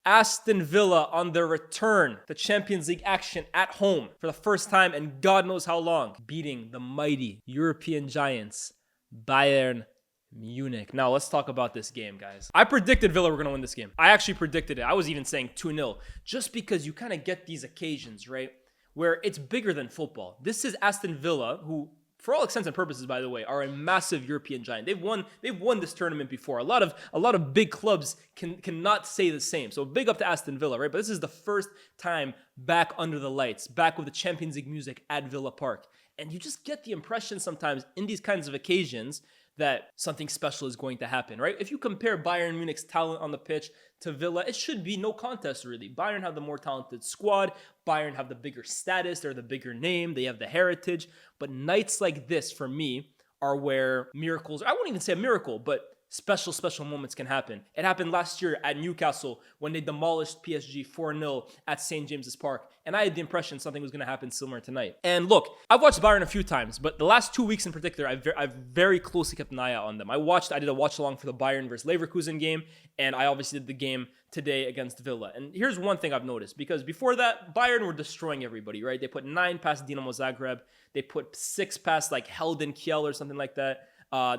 Aston Villa on their return to Champions League action at home for the first time in God knows how long, beating the mighty European giants, Bayern Munich. Now, let's talk about this game, guys. I predicted Villa were going to win this game. I actually predicted it. I was even saying 2-0, just because you kind of get these occasions, right, where it's bigger than football. This is Aston Villa, who, for all intents and purposes, by the way, are a massive European giant. They've won this tournament before. A lot of big clubs cannot say the same. So big up to Aston Villa, right? But this is the first time back under the lights, back with the Champions League music at Villa Park. And you just get the impression sometimes in these kinds of occasions that something special is going to happen, right? If you compare Bayern Munich's talent on the pitch to Villa, it should be no contest, really. Bayern have the more talented squad. Bayern have the bigger status. They're the bigger name. They have the heritage. But nights like this, for me, are where miracles, I won't even say a miracle, but special moments can happen. It happened last year at Newcastle when they demolished PSG 4-0 at St. James's Park. And I had the impression something was going to happen similar tonight. And look, I've watched Bayern a few times, but the last 2 weeks in particular, I've very closely kept an eye out on them. I did a watch along for the Bayern versus Leverkusen game, and I obviously did the game today against Villa. And here's one thing I've noticed, because before that, Bayern were destroying everybody, right? They put 9 past Dinamo Zagreb. They put 6 past like Helden Kiel or something like that.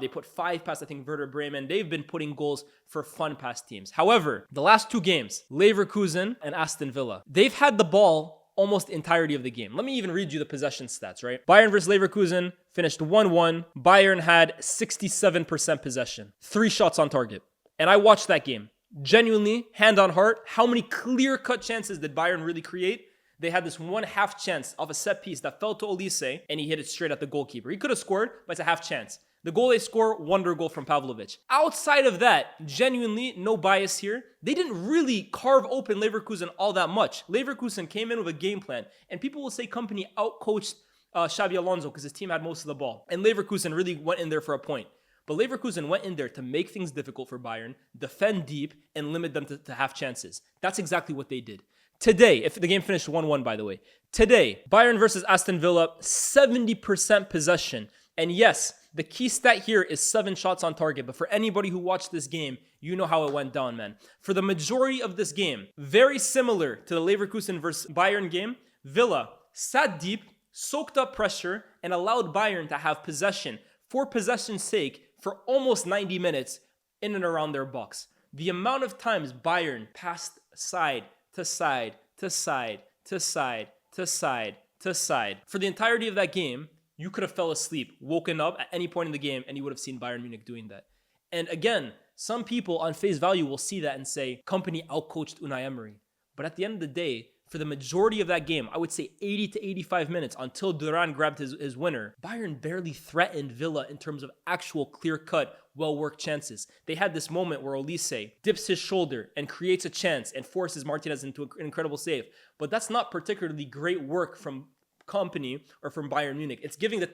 They put 5 past, I think, Werder Bremen. They've been putting goals for fun past teams. However, the last 2 games, Leverkusen and Aston Villa, they've had the ball almost the entirety of the game. Let me even read you the possession stats, right? Bayern versus Leverkusen finished 1-1. Bayern had 67% possession, 3 shots on target. And I watched that game. Genuinely, hand on heart, how many clear-cut chances did Bayern really create? They had this 1/2 chance of a set piece that fell to Olise, and he hit it straight at the goalkeeper. He could have scored, but it's a half chance. The goal they score, wonder goal from Pavlovic. Outside of that, genuinely, no bias here, they didn't really carve open Leverkusen all that much. Leverkusen came in with a game plan, and people will say Company outcoached Xabi Alonso because his team had most of the ball. And Leverkusen really went in there for a point. But Leverkusen went in there to make things difficult for Bayern, defend deep, and limit them to half chances. That's exactly what they did. Today, if the game finished 1-1, by the way, today, Bayern versus Aston Villa, 70% possession. And yes, the key stat here is 7 shots on target. But for anybody who watched this game, you know how it went down, man. For the majority of this game, very similar to the Leverkusen versus Bayern game, Villa sat deep, soaked up pressure, and allowed Bayern to have possession for possession's sake for almost 90 minutes in and around their box. The amount of times Bayern passed side to side to side to side to side to side for the entirety of that game, you could have fell asleep, woken up at any point in the game, and you would have seen Bayern Munich doing that. And again, some people on face value will see that and say, Company outcoached Unai Emery. But at the end of the day, for the majority of that game, I would say 80 to 85 minutes until Duran grabbed his winner, Bayern barely threatened Villa in terms of actual clear-cut, well-worked chances. They had this moment where Olise dips his shoulder and creates a chance and forces Martinez into an incredible save. But that's not particularly great work from Company or from Bayern Munich. It's giving a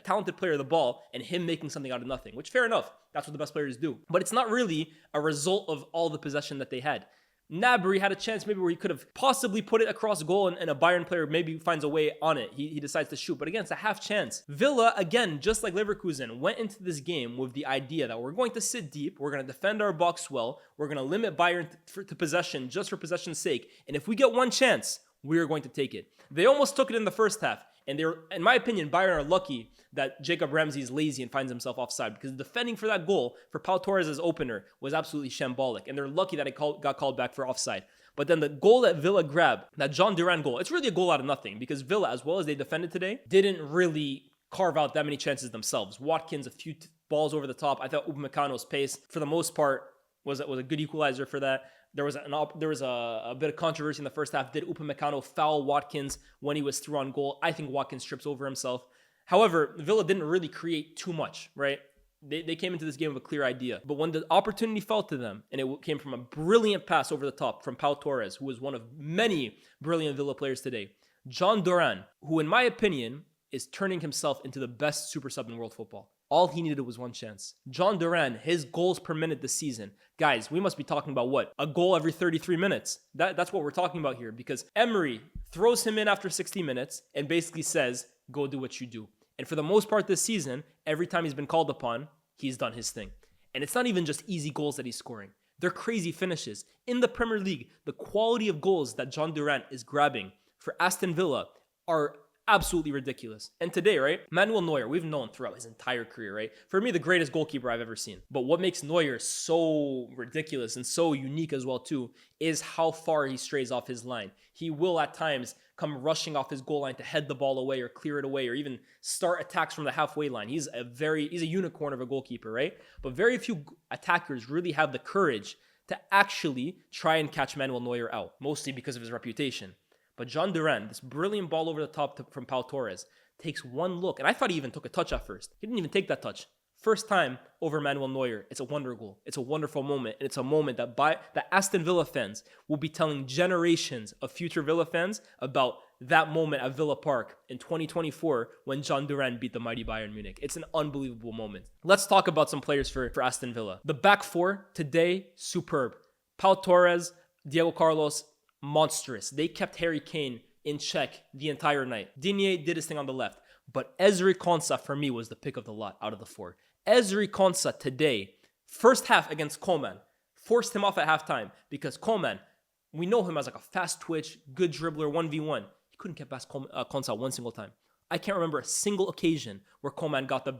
talented player the ball and him making something out of nothing, which fair enough. That's what the best players do. But it's not really a result of all the possession that they had. Gnabry had a chance maybe where he could have possibly put it across goal and a Bayern player maybe finds a way on it. He decides to shoot. But again, it's a half chance. Villa, again, just like Leverkusen, went into this game with the idea that we're going to sit deep, we're going to defend our box well, we're going to limit Bayern to possession just for possession's sake. And if we get one chance, we're going to take it. They almost took it in the first half. And they're, in my opinion, Bayern are lucky that Jacob Ramsey is lazy and finds himself offside, because defending for that goal for Pau Torres' opener was absolutely shambolic. And they're lucky that it got called back for offside. But then the goal that Villa grabbed, that Jhon Duran goal, it's really a goal out of nothing, because Villa, as well as they defended today, didn't really carve out that many chances themselves. Watkins, a few balls over the top. I thought Upamecano's pace, for the most part, was a good equalizer for that. There was a bit of controversy in the first half. Did Upamecano foul Watkins when he was through on goal? I think Watkins trips over himself. However, Villa didn't really create too much, right? They came into this game with a clear idea. But when the opportunity fell to them, and it came from a brilliant pass over the top from Pau Torres, who was one of many brilliant Villa players today, Jhon Duran, who in my opinion is turning himself into the best super sub in world football. All he needed was one chance. Jhon Duran, his goals per minute this season. Guys, we must be talking about what? A goal every 33 minutes. That's what we're talking about here, because Emery throws him in after 60 minutes and basically says, go do what you do. And for the most part this season, every time he's been called upon, he's done his thing. And it's not even just easy goals that he's scoring. They're crazy finishes. In the Premier League, the quality of goals that Jhon Duran is grabbing for Aston Villa are absolutely ridiculous. And today, right, Manuel Neuer, we've known throughout his entire career, right? For me, the greatest goalkeeper I've ever seen. But what makes Neuer so ridiculous and so unique as well, too, is how far he strays off his line. He will at times come rushing off his goal line to head the ball away or clear it away or even start attacks from the halfway line. He's a unicorn of a goalkeeper, right? But very few attackers really have the courage to actually try and catch Manuel Neuer out, mostly because of his reputation. But Jhon Duran, this brilliant ball over the top from Pau Torres, takes one look. And I thought he even took a touch at first. He didn't even take that touch. First time over Manuel Neuer. It's a wonder goal. It's a wonderful moment. And it's a moment that Aston Villa fans will be telling generations of future Villa fans about that moment at Villa Park in 2024 when Jhon Duran beat the mighty Bayern Munich. It's an unbelievable moment. Let's talk about some players for Aston Villa. The back four today, superb. Pau Torres, Diego Carlos, monstrous. They kept Harry Kane in check the entire night. Digne did his thing on the left. But Ezri Konsa, for me, was the pick of the lot out of the four. Ezri Konsa today, first half against Coman, forced him off at halftime because Coman, we know him as like a fast twitch, good dribbler, 1v1. He couldn't get past Konsa one single time. I can't remember a single occasion where Coman got the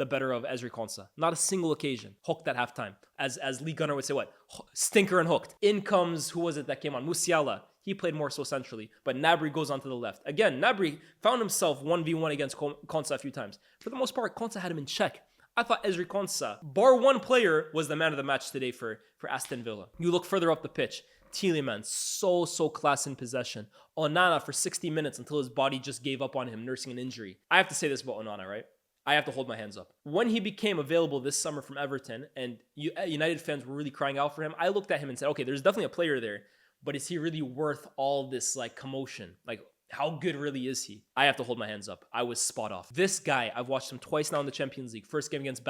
better of Ezri Konsa. Not a single occasion. Hooked at halftime. As Lee Gunnar would say, what? Stinker and hooked. In comes, who was it that came on? Musiala. He played more so centrally. But Gnabry goes on to the left. Again, Gnabry found himself 1v1 against Konsa a few times. For the most part, Konsa had him in check. I thought Ezri Konsa, bar one player, was the man of the match today for Aston Villa. You look further up the pitch. Tielemans, so class in possession. Onana for 60 minutes until his body just gave up on him, nursing an injury. I have to say this about Onana, right? I have to hold my hands up. When he became available this summer from Everton, and United fans were really crying out for him, I looked at him and said, okay, there's definitely a player there, but is he really worth all this like commotion? Like, how good really is he? I have to hold my hands up. I was spot off. This guy, I've watched him twice now in the Champions League. First game against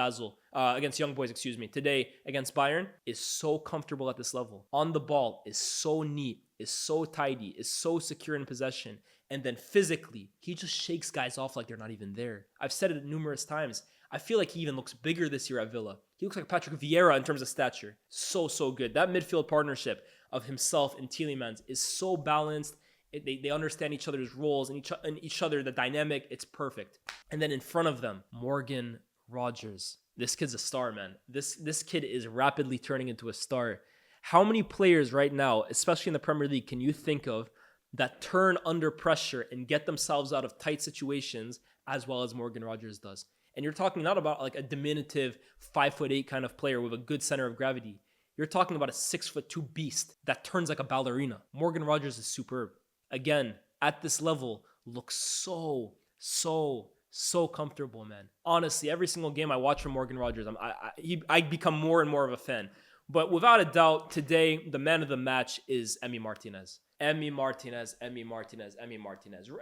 against Young Boys, Today against Bayern, is so comfortable at this level. On the ball, is so neat, is so tidy, is so secure in possession. And then physically, he just shakes guys off like they're not even there. I've said it numerous times. I feel like he even looks bigger this year at Villa. He looks like Patrick Vieira in terms of stature. So good. That midfield partnership of himself and Tielemans is so balanced. They understand each other's roles and each other, the dynamic. It's perfect. And then in front of them, Morgan Rogers. This kid's a star, man. This kid is rapidly turning into a star. How many players right now, especially in the Premier League, can you think of that turn under pressure and get themselves out of tight situations as well as Morgan Rogers does? And you're talking not about like a diminutive 5'8" kind of player with a good center of gravity. You're talking about a 6'2" beast that turns like a ballerina. Morgan Rogers is superb. Again, at this level, looks so comfortable, man. Honestly, every single game I watch from Morgan Rogers, I become more and more of a fan. But without a doubt, today, the man of the match is Emi Martinez. Emi Martinez.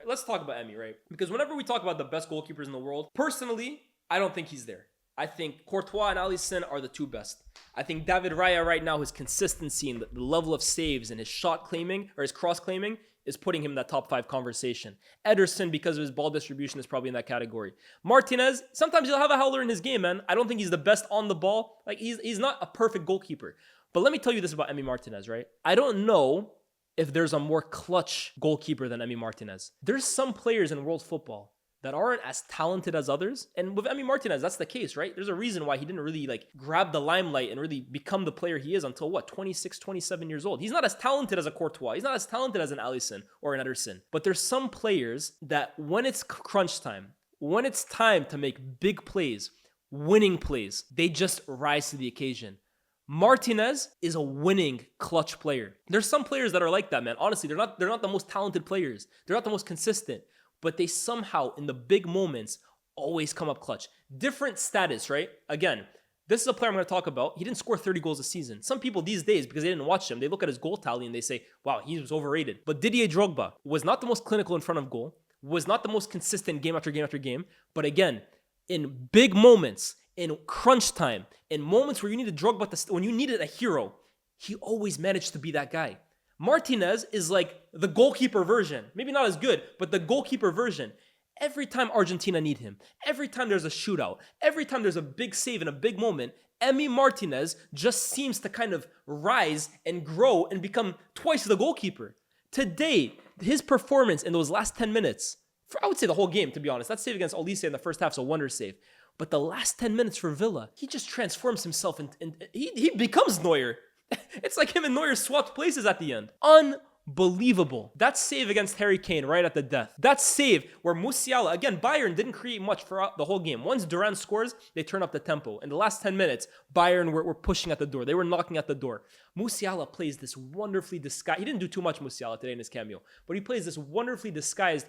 Let's talk about Emi, right? Because whenever we talk about the best goalkeepers in the world, personally, I don't think he's there. I think Courtois and Alisson are the two best. I think David Raya right now, his consistency and the level of saves and his shot claiming or his cross claiming is putting him in that top 5 conversation. Ederson, because of his ball distribution, is probably in that category. Martinez, sometimes he'll have a howler in his game, man. I don't think he's the best on the ball. Like, he's not a perfect goalkeeper. But let me tell you this about Emi Martinez, right? I don't know if there's a more clutch goalkeeper than Emi Martinez. There's some players in world football that aren't as talented as others. And with Emi Martinez, that's the case, right? There's a reason why he didn't really grab the limelight and really become the player he is until 26, 27 years old. He's not as talented as a Courtois. He's not as talented as an Alisson or an Ederson. But there's some players that when it's crunch time, when it's time to make big plays, winning plays, they just rise to the occasion. Martinez is a winning clutch player. There's some players that are like that, man. Honestly, they're not the most talented players. They're not the most consistent. But they somehow, in the big moments, always come up clutch. Different status, right? Again, this is a player I'm going to talk about. He didn't score 30 goals a season. Some people these days, because they didn't watch him, they look at his goal tally and they say, wow, he was overrated. But Didier Drogba was not the most clinical in front of goal, was not the most consistent game after game after game. But again, in big moments, in crunch time, in moments where you needed Drogba, when you needed a hero, he always managed to be that guy. Martinez is like the goalkeeper version. Maybe not as good, but the goalkeeper version. Every time Argentina need him, every time there's a shootout, every time there's a big save in a big moment, Emi Martinez just seems to kind of rise and grow and become twice the goalkeeper. Today, his performance in those last 10 minutes, I would say the whole game, to be honest. That save against Olise in the first half is a wonder save. But the last 10 minutes for Villa, he just transforms himself and he becomes Neuer. It's like him and Neuer swapped places at the end. Unbelievable. That save against Harry Kane right at the death. That save where Musiala, again, Bayern didn't create much for the whole game. Once Duran scores, they turn up the tempo. In the last 10 minutes, Bayern were pushing at the door. They were knocking at the door. Musiala plays this wonderfully disguised... He didn't do too much, Musiala, today in his cameo. But he plays this wonderfully disguised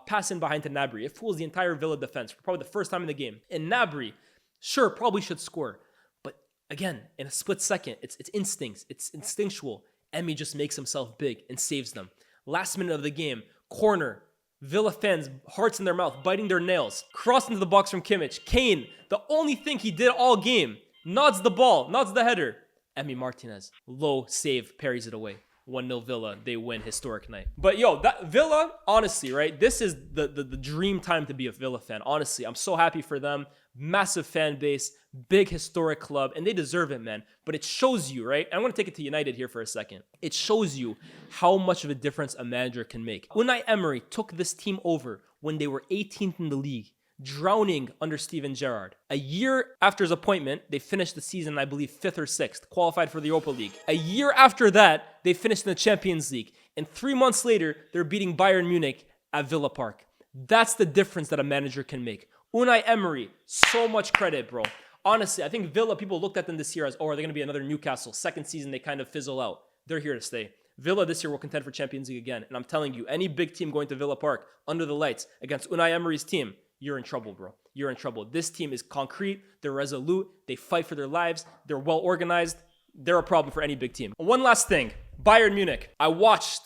pass in behind to Gnabry. It fools the entire Villa defense for probably the first time in the game. And Gnabry, sure, probably should score. Again, in a split second, it's instincts, it's instinctual. Emi just makes himself big and saves them. Last minute of the game, corner, Villa fans, hearts in their mouth, biting their nails. Cross into the box from Kimmich. Kane, the only thing he did all game, nods the ball, nods the header. Emi Martinez, low save, parries it away. 1-0 Villa, they win, historic night. But that Villa, honestly, right? This is the dream time to be a Villa fan. Honestly, I'm so happy for them. Massive fan base, big historic club, and they deserve it, man. But it shows you, right? And I'm going to take it to United here for a second. It shows you how much of a difference a manager can make. Unai Emery took this team over when they were 18th in the league, drowning under Steven Gerrard. A year after his appointment, they finished the season, I believe, 5th or 6th, qualified for the Europa League. A year after that, they finished in the Champions League. And 3 months later, they're beating Bayern Munich at Villa Park. That's the difference that a manager can make. Unai Emery, so much credit, bro. Honestly, I think Villa, people looked at them this year as, are they going to be another Newcastle? Second season, they kind of fizzle out. They're here to stay. Villa this year will contend for Champions League again. And I'm telling you, any big team going to Villa Park under the lights against Unai Emery's team, you're in trouble, bro. You're in trouble. This team is concrete. They're resolute. They fight for their lives. They're well organized. They're a problem for any big team. One last thing. Bayern Munich. I watched,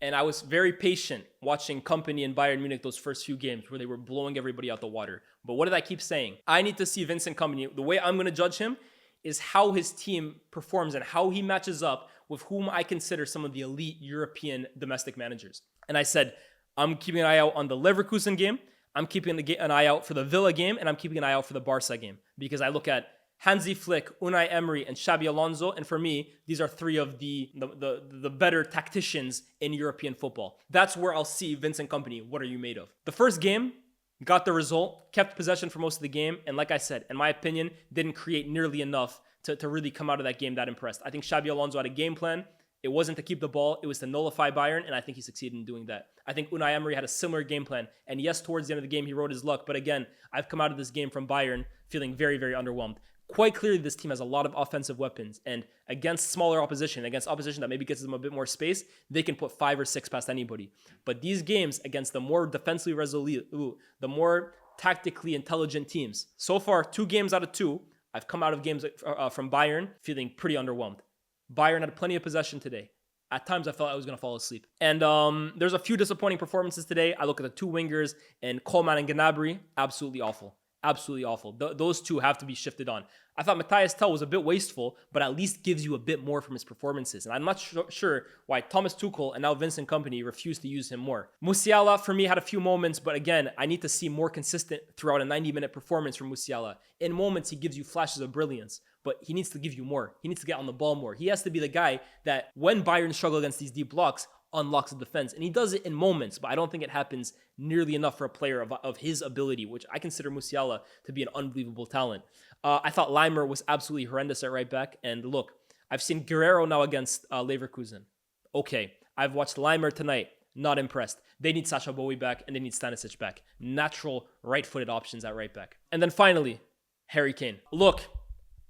and I was very patient watching Kompany and Bayern Munich those first few games where they were blowing everybody out the water. But what did I keep saying? I need to see Vincent Kompany. The way I'm going to judge him is how his team performs and how he matches up with whom I consider some of the elite European domestic managers. And I said, I'm keeping an eye out on the Leverkusen game. I'm keeping an eye out for the Villa game, and I'm keeping an eye out for the Barca game because I look at Hansi Flick, Unai Emery, and Xabi Alonso, and for me, these are three of the better tacticians in European football. That's where I'll see Vincent Kompany. What are you made of? The first game got the result, kept possession for most of the game, and like I said, in my opinion, didn't create nearly enough to really come out of that game that impressed. I think Xabi Alonso had a game plan. It wasn't to keep the ball. It was to nullify Bayern, and I think he succeeded in doing that. I think Unai Emery had a similar game plan. And yes, towards the end of the game, he rode his luck. But again, I've come out of this game from Bayern feeling very, very underwhelmed. Quite clearly, this team has a lot of offensive weapons. And against smaller opposition, against opposition that maybe gives them a bit more space, they can put 5 or 6 past anybody. But these games against the more defensively resolute, the more tactically intelligent teams, so far, 2 games out of 2, I've come out of games from Bayern feeling pretty underwhelmed. Bayern had plenty of possession today. At times, I felt I was going to fall asleep. And there's a few disappointing performances today. I look at the 2 wingers, and Coleman and Gnabry, absolutely awful. Absolutely awful. Those 2 have to be shifted on. I thought Matthias Tell was a bit wasteful, but at least gives you a bit more from his performances. And I'm not sure why Thomas Tuchel and now Vincent Kompany refuse to use him more. Musiala, for me, had a few moments, but again, I need to see more consistent throughout a 90-minute performance from Musiala. In moments, he gives you flashes of brilliance, but he needs to give you more. He needs to get on the ball more. He has to be the guy that, when Bayern struggle against these deep blocks, unlocks the defense. And he does it in moments, but I don't think it happens nearly enough for a player of his ability, which I consider Musiala to be an unbelievable talent. I thought Leimer was absolutely horrendous at right back. And look, I've seen Guerrero now against Leverkusen. Okay, I've watched Leimer tonight. Not impressed. They need Sacha Boey back and they need Stanisic back. Natural right-footed options at right back. And then finally, Harry Kane. Look,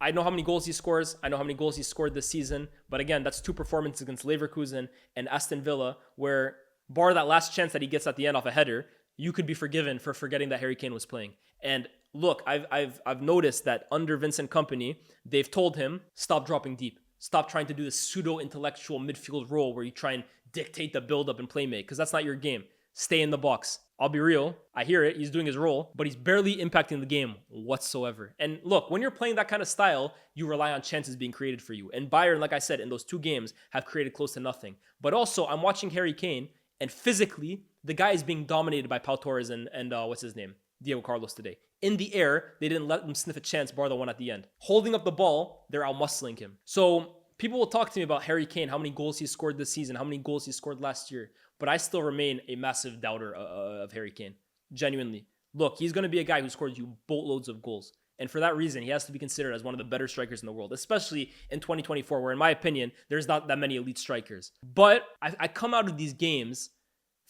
I know how many goals he scores. I know how many goals he scored this season. But again, that's 2 performances against Leverkusen and Aston Villa, where, bar that last chance that he gets at the end off a header, you could be forgiven for forgetting that Harry Kane was playing. And look, I've noticed that under Vincent Kompany, they've told him, stop dropping deep. Stop trying to do this pseudo-intellectual midfield role where you try and dictate the build-up and play make, because that's not your game. Stay in the box. I'll be real. I hear it. He's doing his role, but he's barely impacting the game whatsoever. And look, when you're playing that kind of style, you rely on chances being created for you. And Bayern, like I said, in those 2 games have created close to nothing. But also, I'm watching Harry Kane, and physically, the guy is being dominated by Pau Torres and what's his name? Diego Carlos today. In the air, they didn't let him sniff a chance, bar the one at the end. Holding up the ball, they're out-muscling him. So people will talk to me about Harry Kane, how many goals he scored this season, how many goals he scored last year. But I still remain a massive doubter of Harry Kane. Genuinely. Look, he's going to be a guy who scores you boatloads of goals. And for that reason, he has to be considered as one of the better strikers in the world, especially in 2024, where in my opinion, there's not that many elite strikers. But I come out of these games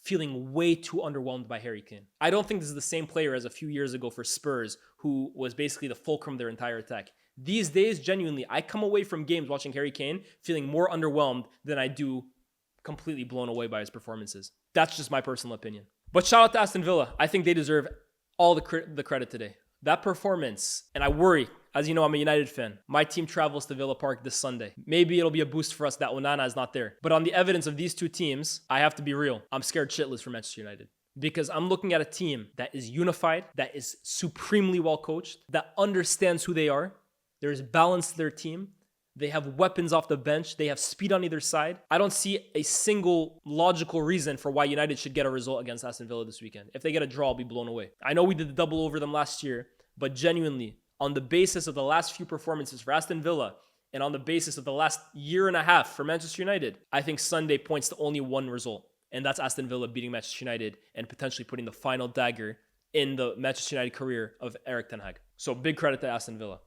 feeling way too underwhelmed by Harry Kane. I don't think this is the same player as a few years ago for Spurs, who was basically the fulcrum of their entire attack. These days, genuinely, I come away from games watching Harry Kane feeling more underwhelmed than I do completely blown away by his performances. That's just my personal opinion. But shout out to Aston Villa. I think they deserve all the credit today. That performance, and I worry, as you know, I'm a United fan. My team travels to Villa Park this Sunday. Maybe it'll be a boost for us that Onana is not there. But on the evidence of these two teams, I have to be real. I'm scared shitless for Manchester United. Because I'm looking at a team that is unified, that is supremely well coached, that understands who they are. There's balance to their team. They have weapons off the bench. They have speed on either side. I don't see a single logical reason for why United should get a result against Aston Villa this weekend. If they get a draw, I'll be blown away. I know we did the double over them last year, but genuinely, on the basis of the last few performances for Aston Villa and on the basis of the last year and a half for Manchester United, I think Sunday points to only one result, and that's Aston Villa beating Manchester United and potentially putting the final dagger in the Manchester United career of Erik ten Hag. So big credit to Aston Villa.